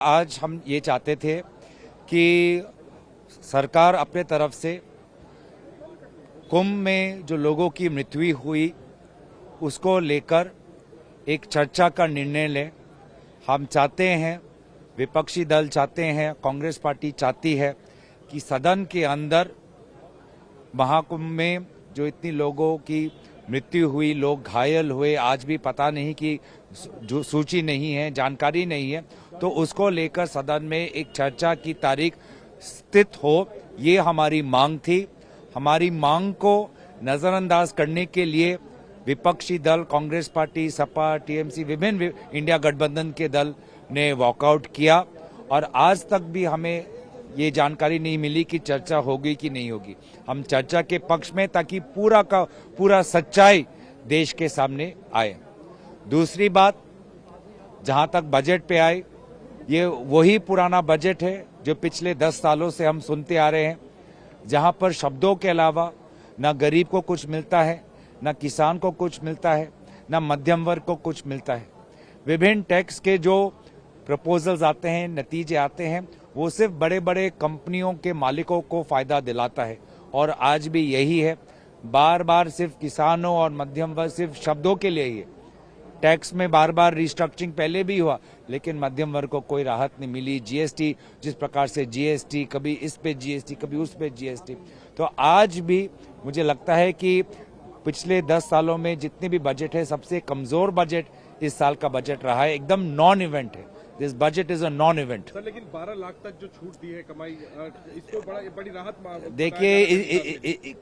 आज हम ये चाहते थे कि सरकार अपने तरफ से कुंभ में जो लोगों की मृत्यु हुई उसको लेकर एक चर्चा का निर्णय ले। हम चाहते हैं, विपक्षी दल चाहते हैं, कांग्रेस पार्टी चाहती है कि सदन के अंदर महाकुंभ में जो इतनी लोगों की मृत्यु हुई, लोग घायल हुए, आज भी पता नहीं कि जो सूची नहीं है, जानकारी नहीं है, तो उसको लेकर सदन में एक चर्चा की तारीख स्थित हो, ये हमारी मांग थी। हमारी मांग को नजरअंदाज करने के लिए विपक्षी दल, कांग्रेस पार्टी, सपा, टीएमसी, विभिन्न इंडिया गठबंधन के दल ने वॉकआउट किया और आज तक भी हमें ये जानकारी नहीं मिली कि चर्चा होगी कि नहीं होगी। हम चर्चा के पक्ष में, ताकि पूरा का पूरा सच्चाई देश के सामने आए। दूसरी बात, जहां तक बजट पे आए, ये वही पुराना बजट है जो पिछले 10 सालों से हम सुनते आ रहे हैं, जहां पर शब्दों के अलावा न गरीब को कुछ मिलता है, न किसान को कुछ मिलता है, न मध्यम वर्ग को कुछ मिलता है। विभिन्न टैक्स के जो प्रपोजल्स आते हैं, नतीजे आते हैं, वो सिर्फ बड़े बड़े कंपनियों के मालिकों को फायदा दिलाता है और आज भी यही है। बार बार सिर्फ किसानों और मध्यम वर्ग, सिर्फ शब्दों के लिए ही है। टैक्स में बार बार रिस्ट्रक्चरिंग पहले भी हुआ, लेकिन मध्यम वर्ग को कोई राहत नहीं मिली। जीएसटी, जिस प्रकार से जीएसटी, कभी इस पे जीएसटी, कभी उस पे जीएसटी, तो आज भी मुझे लगता है कि पिछले 10 सालों में जितने भी बजट है, सबसे कमजोर बजट इस साल का बजट रहा है। एकदम नॉन इवेंट है, this budget is a non event. Sir, लेकिन 12 लाख तक जो छूट दी है कमाई, इसको बड़ी राहत देखिए,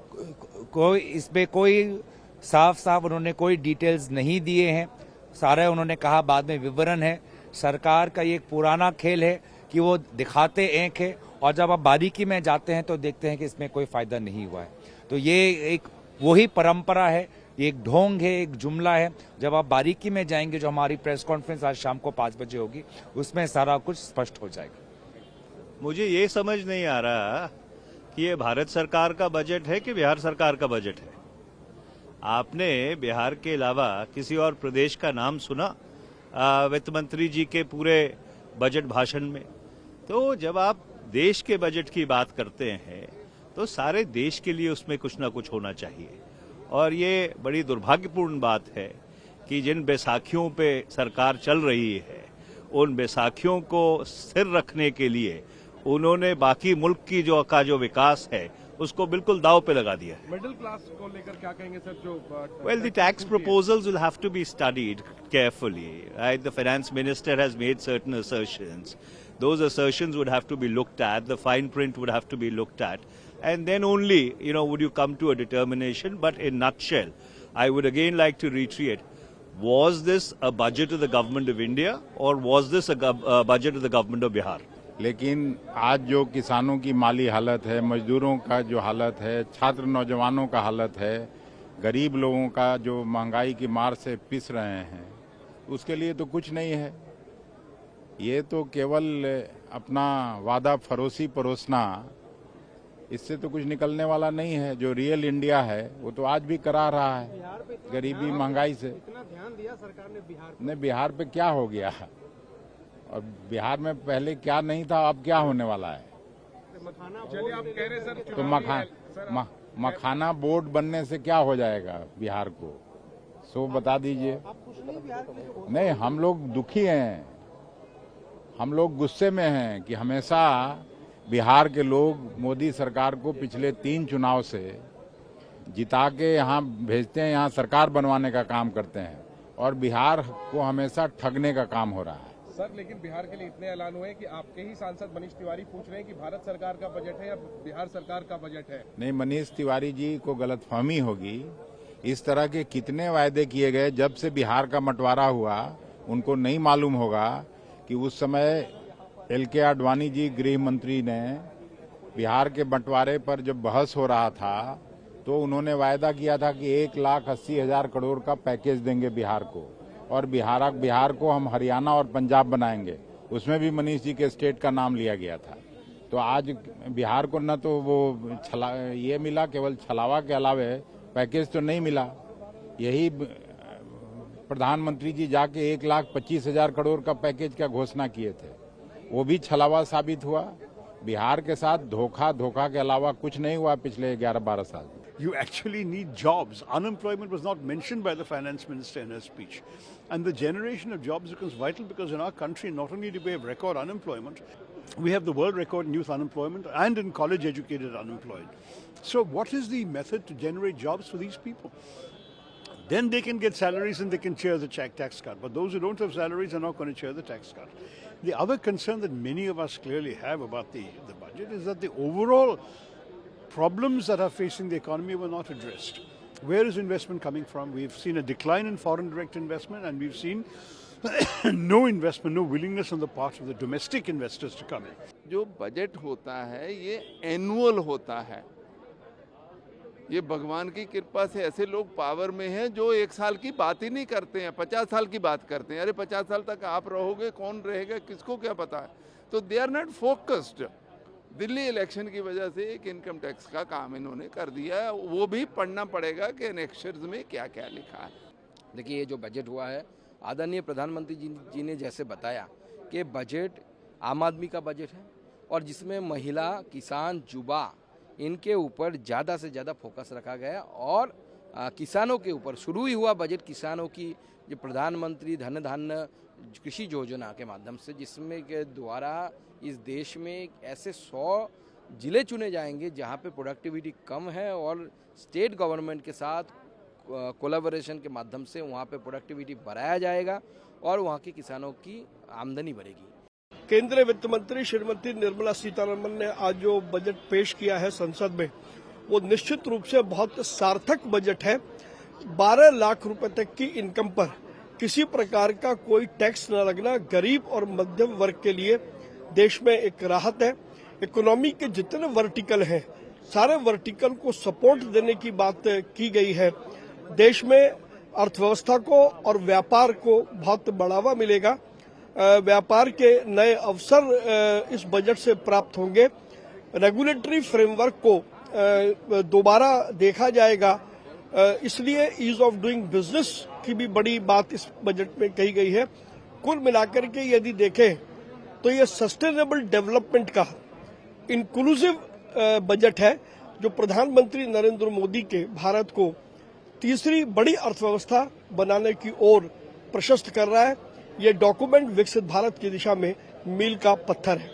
कोई इसमें कोई साफ उन्होंने कोई डिटेल्स नहीं दिए हैं। सारे उन्होंने कहा बाद में विवरण है। सरकार का ये एक पुराना खेल है कि वो दिखाते एक है और जब आप बारीकी में जाते हैं तो देखते हैं कि इसमें कोई फायदा नहीं हुआ है। तो ये एक वही परंपरा है, एक ढोंग है, एक जुमला है। जब आप बारीकी में जाएंगे, जो हमारी प्रेस कॉन्फ्रेंस आज शाम को 5 बजे होगी, उसमें सारा कुछ स्पष्ट हो जाएगा। मुझे ये समझ नहीं आ रहा कि ये भारत सरकार का बजट है कि बिहार सरकार का बजट है। आपने बिहार के अलावा किसी और प्रदेश का नाम सुना वित्त मंत्री जी के पूरे बजट भाषण में? तो जब आप देश के बजट की बात करते हैं तो सारे देश के लिए उसमें कुछ ना कुछ होना चाहिए। और ये बड़ी दुर्भाग्यपूर्ण बात है कि जिन बैसाखियों पे सरकार चल रही है, उन बैसाखियों को स्थिर रखने के लिए उन्होंने बाकी मुल्क की जो विकास है उसको बिल्कुल दाव पे लगा दिया है। मिडिल क्लास को लेकर क्या कहेंगे सर? जो Well, the tax proposals will have to be studied carefully. Right? The finance minister has made certain assertions. Those assertions would have to be looked at. The fine print would have to be looked at. And then only, would you come to a determination. But in nutshell, I would again like to reiterate, was this a budget of the government of India or was this a budget of the government of Bihar? लेकिन आज जो किसानों की माली हालत है, मजदूरों का जो हालत है, छात्र नौजवानों का हालत है, गरीब लोगों का जो महंगाई की मार से पिस रहे हैं, उसके लिए तो कुछ नहीं है। ये तो केवल अपना वादा फरोसी परोसना, इससे तो कुछ निकलने वाला नहीं है। जो रियल इंडिया है वो तो आज भी करा रहा है गरीबी महंगाई से। इतना ध्यान दिया सरकार ने बिहार ने बिहार पे क्या हो गया, और बिहार में पहले क्या नहीं था, अब क्या होने वाला है? चलिए, आप कह रहे सर तो मखाना बोर्ड बनने से क्या हो जाएगा बिहार को, सो बता दीजिए। नहीं, हम लोग दुखी हैं, हम लोग गुस्से में हैं कि हमेशा बिहार के लोग मोदी सरकार को पिछले 3 चुनाव से जिता के यहाँ भेजते हैं, यहाँ सरकार बनवाने का काम करते हैं, और बिहार को हमेशा ठगने का काम हो रहा है। सर, लेकिन बिहार के लिए इतने ऐलान हुए कि आपके ही सांसद मनीष तिवारी पूछ रहे हैं कि भारत सरकार का बजट है या बिहार सरकार का बजट है। नहीं, मनीष तिवारी जी को गलतफहमी होगी। इस तरह के कितने वायदे किए गए, जब से बिहार का बंटवारा हुआ उनको नहीं मालूम होगा कि उस समय LK आडवाणी जी गृह मंत्री ने बिहार के बंटवारे पर जब बहस हो रहा था तो उन्होंने वायदा किया था कि 1,80,000 करोड़ का पैकेज देंगे बिहार को, और बिहार को हम हरियाणा और पंजाब बनाएंगे। उसमें भी मनीष जी के स्टेट का नाम लिया गया था। तो आज बिहार को न तो वो ये मिला, केवल छलावा के अलावे पैकेज तो नहीं मिला। यही प्रधानमंत्री जी जाके 1,25,000 करोड़ का पैकेज का घोषणा किए थे। वो भी छलावा साबित हुआ। बिहार के साथ धोखा के अलावा कुछ नहीं हुआ पिछले 11-12 साल। You actually need jobs. Unemployment was not mentioned by the finance minister in her speech. And the generation of jobs becomes vital because in our country, not only do we have record unemployment, we have the world record in youth unemployment and in college educated unemployed. So what is the method to generate jobs for these people? Then they can get salaries and they can cheer the tax cut. But those who don't have salaries are not going to cheer the tax cut. The other concern that many of us clearly have about the budget is that the overall problems that are facing the economy were not addressed. Where is investment coming from? We've seen a decline in foreign direct investment and we've seen no investment, no willingness on the part of the domestic investors to come in. जो budget होता है ये annual होता है। ये भगवान की कृपा से ऐसे लोग पावर में हैं जो 1 साल की बात ही नहीं करते हैं, 50 साल की बात करते हैं। अरे 50 साल तक आप रहोगे, कौन रहेगा, किसको क्या पता है। तो they are not focused. Delhi election की वजह से एक इनकम टैक्स का काम इन्होंने कर दिया है, वो भी पढ़ना पड़ेगा कि एनेक्शर्स में क्या क्या लिखा है। देखिए, ये जो बजट हुआ है, आदरणीय प्रधानमंत्री जी ने जैसे बताया कि बजट आम आदमी का बजट है और जिसमें महिला, किसान, युवा इनके ऊपर ज़्यादा से ज़्यादा फोकस रखा गया और किसानों के ऊपर शुरू ही हुआ बजट किसानों की जो प्रधानमंत्री धन धान्य कृषि योजना के माध्यम से, जिसमें के द्वारा इस देश में ऐसे 100 जिले चुने जाएंगे जहां पे प्रोडक्टिविटी कम है और स्टेट गवर्नमेंट के साथ कोलैबोरेशन के माध्यम से वहां पे प्रोडक्टिविटी बढ़ाया जाएगा और वहां के किसानों की आमदनी बढ़ेगी। केंद्रीय वित्त मंत्री श्रीमती निर्मला सीतारमण ने आज जो बजट पेश किया है संसद में, वो निश्चित रूप से बहुत सार्थक बजट है। 12 लाख रुपए तक की इनकम पर किसी प्रकार का कोई टैक्स न लगना गरीब और मध्यम वर्ग के लिए देश में एक राहत है। इकोनॉमी के जितने वर्टिकल हैं, सारे वर्टिकल को सपोर्ट देने की बात की गई है। देश में अर्थव्यवस्था को और व्यापार को बहुत बढ़ावा मिलेगा। व्यापार के नए अवसर इस बजट से प्राप्त होंगे। रेगुलेटरी फ्रेमवर्क को दोबारा देखा जाएगा, इसलिए ईज ऑफ डूइंग बिजनेस की भी बड़ी बात इस बजट में कही गई है। कुल मिलाकर के यदि देखें तो ये सस्टेनेबल डेवलपमेंट का इंक्लूसिव बजट है जो प्रधानमंत्री नरेंद्र मोदी के भारत को तीसरी बड़ी अर्थव्यवस्था बनाने की ओर प्रशस्त कर रहा है। ये डॉक्यूमेंट विकसित भारत की दिशा में मील का पत्थर है।